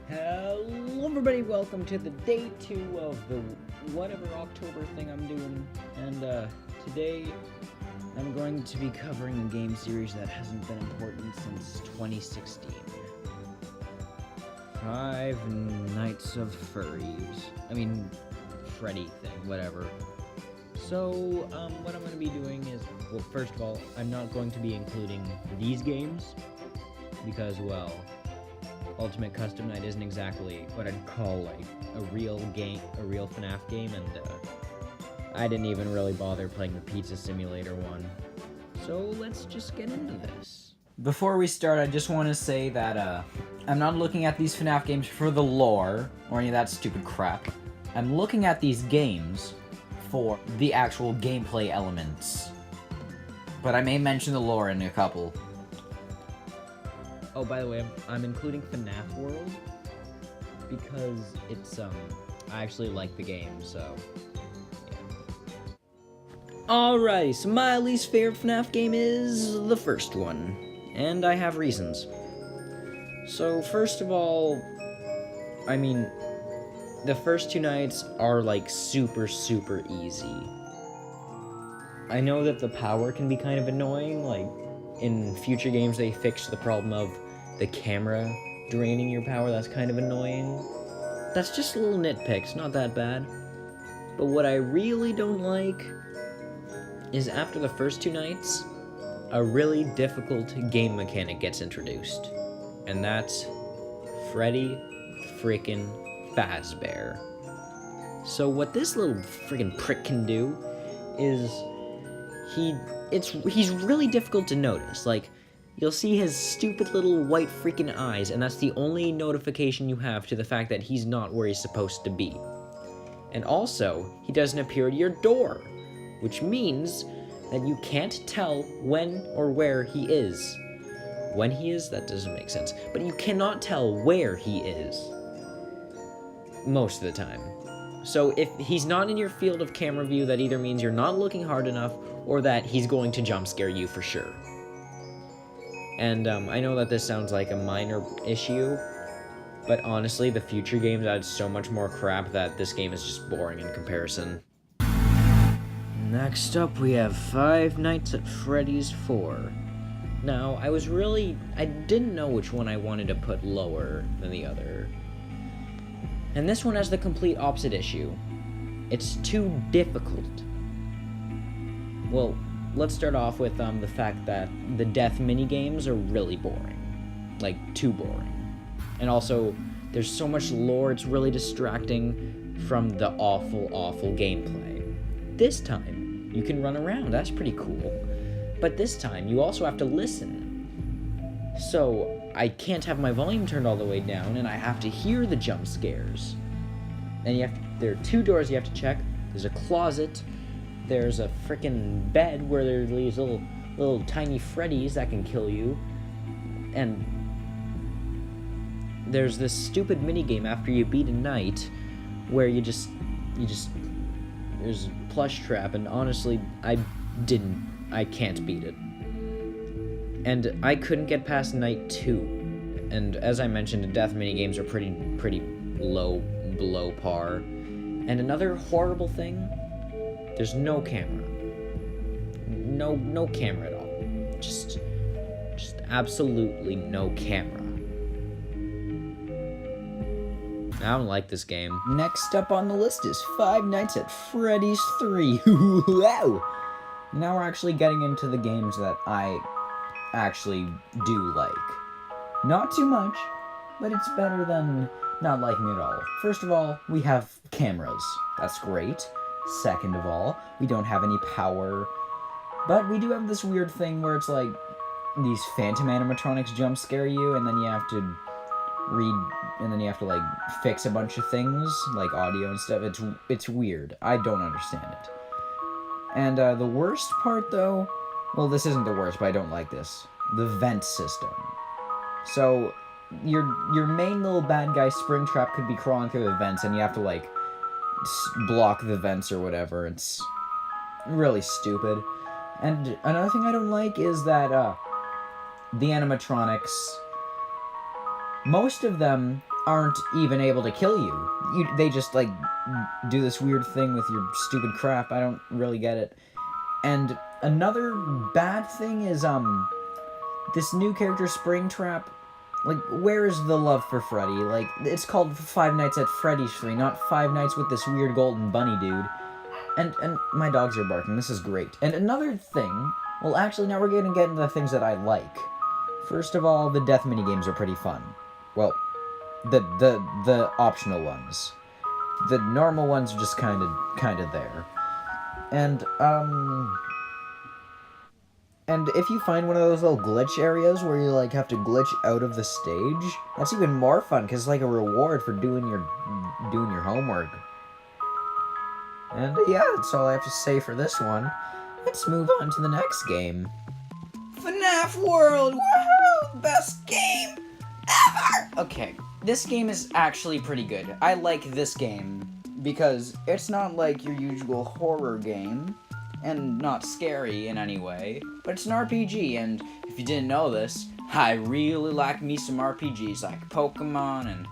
Hello everybody, welcome to the day 2 of the whatever October thing I'm doing, and today I'm going to be covering a game series that hasn't been important since 2016. Five Nights of Freddy thing, whatever. So, what I'm going to be doing is, well, first of all, I'm not going to be including these games, because, well, Ultimate Custom Night isn't exactly what I'd call, like, a real FNAF game, and, I didn't even really bother playing the Pizza Simulator one. So, let's just get into this. Before we start, I just want to say that, I'm not looking at these FNAF games for the lore, or any of that stupid crap. I'm looking at these games for the actual gameplay elements. But I may mention the lore in a couple. Oh, by the way, I'm including FNAF World because it's, I actually like the game, so, yeah. Alrighty, Smiley Sphere FNAF game is the first one, and I have reasons. So, first of all, the first two nights are, like, super easy. I know that the power can be kind of annoying, like, in future games they fixed the problem of the camera draining your power. That's kind of annoying. That's just a little nitpick, it's not that bad. But what I really don't like is after the first two nights, a really difficult game mechanic gets introduced. And that's Freddy frickin' Fazbear. So what this little friggin' prick can do is he's really difficult to notice. Like, you'll see his stupid little white freaking eyes, and that's the only notification you have to the fact that he's not where he's supposed to be. And also, he doesn't appear at your door, which means that you can't tell when or where he is. When he is, that doesn't make sense, but you cannot tell where he is. Most of the time. So if he's not in your field of camera view, that either means you're not looking hard enough, or that he's going to jump scare you for sure. And I know that this sounds like a minor issue, but honestly, the future games add so much more crap that this game is just boring in comparison. Next up, we have Five Nights at Freddy's 4. Now, I didn't know which one I wanted to put lower than the other. And this one has the complete opposite issue. It's too difficult. Well, let's start off with the fact that the death minigames are really boring. Like, too boring. And also, there's so much lore, it's really distracting from the awful gameplay. This time, you can run around, that's pretty cool. But this time, you also have to listen. So, I can't have my volume turned all the way down, and I have to hear the jump scares. And there are two doors you have to check. There's a closet. There's a frickin' bed where there's these little tiny Freddys that can kill you. And there's this stupid minigame after you beat a night where there's a plush trap, and honestly, I can't beat it. And I couldn't get past night 2. And as I mentioned, the death minigames are pretty low, below par. And another horrible thing, there's no camera. No camera at all. Just absolutely no camera. I don't like this game. Next up on the list is Five Nights at Freddy's 3. Wow! Now we're actually getting into the games that I actually do like. Not too much, but it's better than not liking it at all. First of all, we have cameras. That's great. Second of all, we don't have any power, but we do have this weird thing where it's like these phantom animatronics jump scare you, and then you have to like fix a bunch of things like audio and stuff. It's weird. I don't understand it. And the worst part though, well, this isn't the worst, but I don't like this. The vent system. So your main little bad guy Springtrap could be crawling through the vents, and you have to like block the vents or whatever. It's really stupid. And another thing I don't like is that the animatronics, most of them aren't even able to kill you. They just, like, do this weird thing with your stupid crap. I don't really get it. And another bad thing is, this new character, Springtrap. Like, where is the love for Freddy? Like, it's called Five Nights at Freddy's 3, not Five Nights with this weird golden bunny dude. And my dogs are barking. This is great. And another thing... Well, actually, now we're going to get into the things that I like. First of all, the death minigames are pretty fun. Well, the optional ones. The normal ones are just kind of there. And if you find one of those little glitch areas where you, like, have to glitch out of the stage, that's even more fun, because it's like a reward for doing your homework. And yeah, that's all I have to say for this one. Let's move on to the next game. FNAF World! Woohoo! Best game ever! Okay, this game is actually pretty good. I like this game, because it's not like your usual horror game, and not scary in any way, but it's an RPG, and if you didn't know this, I really like me some RPGs, like Pokemon and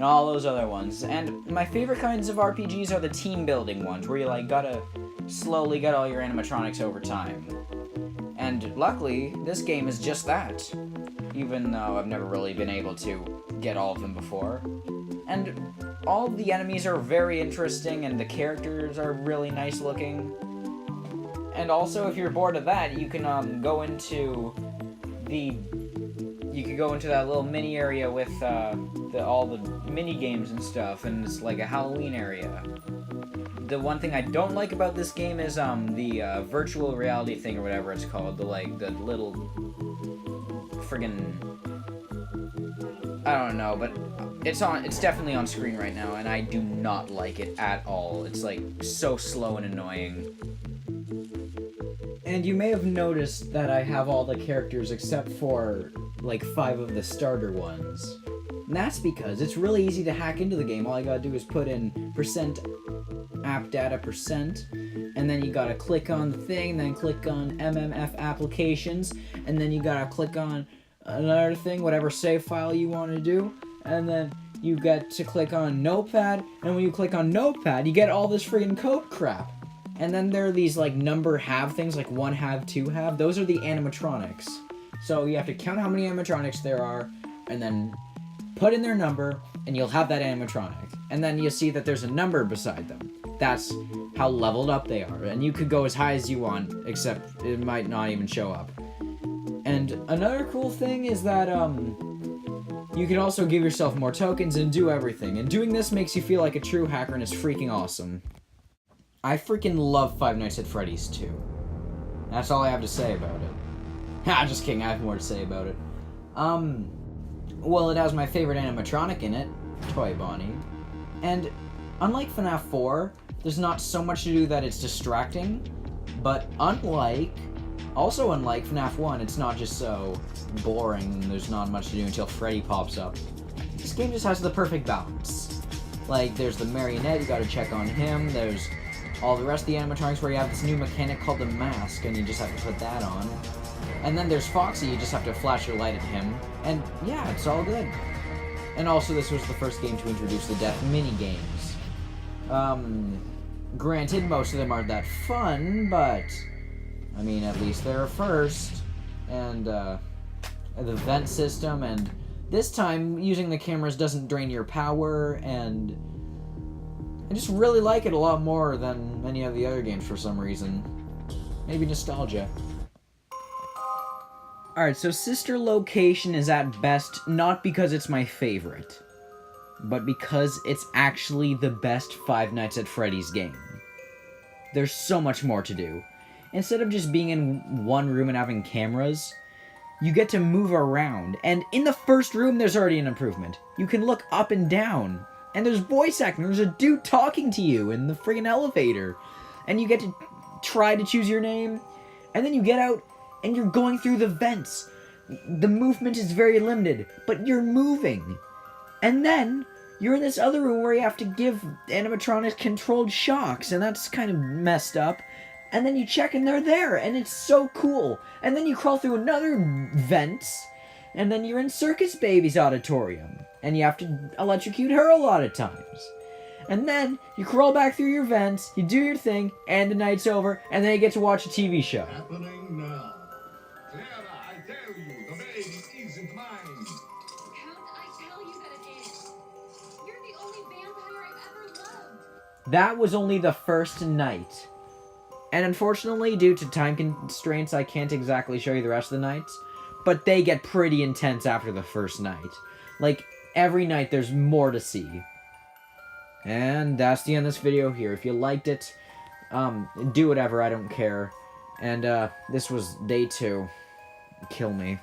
all those other ones. And my favorite kinds of RPGs are the team building ones, where you, like, gotta slowly get all your animatronics over time. And luckily, this game is just that, even though I've never really been able to get all of them before. And all the enemies are very interesting, and the characters are really nice looking. And also, if you're bored of that, you can go into that little mini area with all the mini games and stuff, and it's like a Halloween area. The one thing I don't like about this game is the virtual reality thing or whatever it's called. The little friggin' I don't know, but it's definitely on screen right now, and I do not like it at all. It's like so slow and annoying. And you may have noticed that I have all the characters except for, like, 5 of the starter ones. And that's because it's really easy to hack into the game. All you gotta do is put in %appdata%, and then you gotta click on the thing, and then click on MMF applications, and then you gotta click on another thing, whatever save file you want to do, and then you get to click on Notepad, and when you click on Notepad, you get all this friggin' code crap. And then there are these, like, number have things, like 1 have, 2 have. Those are the animatronics. So you have to count how many animatronics there are, and then put in their number, and you'll have that animatronic. And then you'll see that there's a number beside them. That's how leveled up they are. And you could go as high as you want, except it might not even show up. And another cool thing is that, you can also give yourself more tokens and do everything. And doing this makes you feel like a true hacker, and it's freaking awesome. I freaking love Five Nights at Freddy's 2. That's all I have to say about it. Ha, just kidding, I have more to say about it. Well, it has my favorite animatronic in it, Toy Bonnie. And unlike FNAF 4, there's not so much to do that it's distracting, but unlike FNAF 1, it's not just so boring and there's not much to do until Freddy pops up. This game just has the perfect balance. Like, there's the marionette, you gotta check on him, there's all the rest of the animatronics where you have this new mechanic called the mask, and you just have to put that on. And then there's Foxy, you just have to flash your light at him, and yeah, it's all good. And also, this was the first game to introduce the death mini-games. Granted, most of them aren't that fun, but, I mean, at least they're a first. And, the vent system, and this time, using the cameras doesn't drain your power, and I just really like it a lot more than many of the other games for some reason. Maybe nostalgia. Alright, so Sister Location is at best not because it's my favorite, but because it's actually the best Five Nights at Freddy's game. There's so much more to do. Instead of just being in one room and having cameras, you get to move around, and in the first room there's already an improvement. You can look up and down. And there's voice acting. There's a dude talking to you in the friggin' elevator. And you get to try to choose your name. And then you get out and you're going through the vents. The movement is very limited, but you're moving. And then you're in this other room where you have to give animatronics controlled shocks. And that's kind of messed up. And then you check and they're there. And it's so cool. And then you crawl through another vents. And then you're in Circus Baby's auditorium. and you have to electrocute her a lot of times. And then you crawl back through your vents, you do your thing, and the night's over, and then you get to watch a TV show. Happening now. Clara, I tell you, the baby isn't mine. Count, I tell you that it is. You're the only vampire I've ever loved. That was only the first night. And unfortunately, due to time constraints, I can't exactly show you the rest of the nights. But they get pretty intense after the first night. Like, every night there's more to see. And that's the end of this video here. If you liked it, do whatever, I don't care. And this was day 2. Kill me.